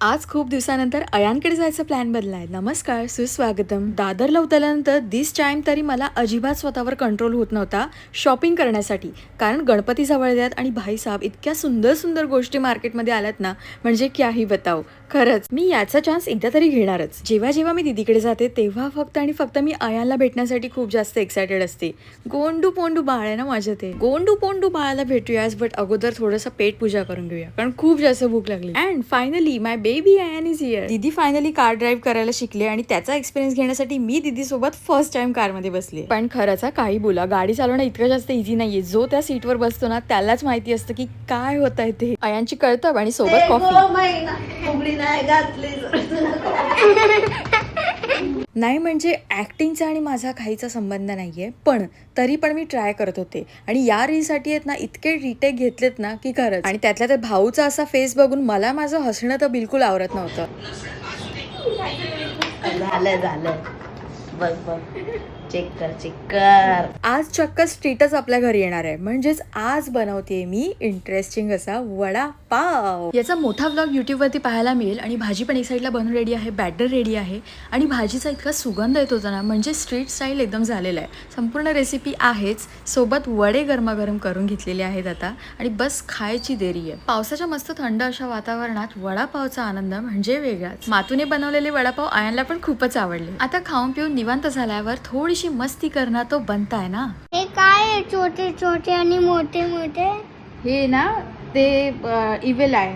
आज खूप दिवसानंतर अयांकडे जायचा प्लॅन बनलाय. नमस्कार, सुस्वागतम. दादरला उतरल्यानंतर दिस टाइम तरी मला अजिबात स्वतःवर कंट्रोल होत नव्हता शॉपिंग करण्यासाठी. कारण गणपती जवळ येतात आणि भाईसाहेब इतक्या सुंदर सुंदर गोष्टी मार्केटमध्ये आल्यात ना, म्हणजे क्याही बताव. खरंच मी याचा चान्स एकदा तरी घेणारच. जेव्हा जेव्हा मी दीदीकडे जाते तेव्हा फक्त आणि फक्त मी अयांना भेटण्यासाठी खूप जास्त एक्सायटेड असते. गोंडू पोंडू बाळ आहे ना माझ्या, ते गोंडू पोंडू बाळाला भेटूयास, बट अगोदर थोडंसं पेट पूजा करून घेऊया कारण खूप जास्त भूक लागली. And finally my baby Ayaan is here. दीदी फायनली कार ड्राईव्ह करायला शिकले आणि त्याचा एक्सपिरियन्स घेण्यासाठी मी दीदी सोबत फर्स्ट टाइम कारमध्ये बसले. पण खरंच काही बोला, गाडी चालवणं इतकं जास्त इझी नाहीये. जो त्या सीटवर बसतो ना त्यालाच माहिती असतं की काय होत आहे ते. अयांची कळतं आणि सोबत कॉफी. नाही म्हणजे ऍक्टिंगचा आणि माझा काहीचा संबंध नाहीये, पण तरी पण मी ट्राय करत होते आणि या रीलसाठी आहेत ना इतके रिटेक घेतलेत ना की खरंच. आणि त्यातल्या त्या भाऊचा असा फेस बघून मला माझं हसणं तर बिलकुल आवरत नव्हतं. झालं बघ चेक कर. आज चक्क स्ट्रीटच आपल्या घरी येणार आहे, म्हणजेच आज बनवते मी इंटरेस्टिंग असा वडापाव. याचा मोठा व्लॉग युट्यूबवरती पाहायला मिळेल. आणि भाजी पण एक साईडला बनवून रेडी आहे, बॅटर रेडी आहे आणि भाजीचा इतका सुगंध येत होता ना, म्हणजे स्ट्रीट स्टाईल एकदम झालेला आहे. संपूर्ण रेसिपी आहेच, सोबत वडे गरमागरम करून घेतलेले आहेत आता आणि बस खायची देरी आहे. पावसाच्या मस्त थंड अशा वातावरणात वडापावचा आनंद म्हणजे वेगळाच. मातूने बनवलेले वडापाव आयांना पण खूपच आवडले. आता खाऊन पिऊन निवांत झाल्यावर थोडीशी मस्ती करणं तो बनताय ना. हे काय आहे छोटे छोटे आणि मोठे मोठे? हे ना ते इवेल आहे.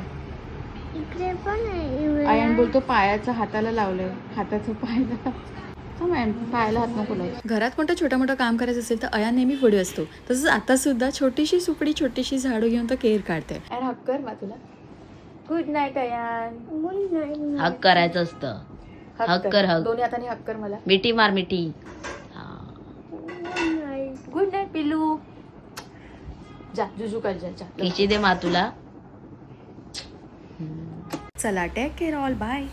इकडे पण आहे. आयन बोलतो पायाचं हाताला लावलंय, हाताचं पायाला. पायाला हात नको लावू. घरात कोणतं छोटं मोठं काम करायचं असेल तर अया नेहमी पुढे असतो. तसंच आता सुद्धा छोटीशी सुपडी छोटीशी झाडू घेऊन तो केअर काढते. अरे हक कर मा तुला. Good night Ayaan. हक करायचं असतं. हक कर, हक. दोन्ही हाताने हक कर मला. मिठी मार मिठी. गुड नाईट पिल्लू. जा जुजू कर जा. किशी दे मा तुला. चला टेक केअर ऑल, बाय.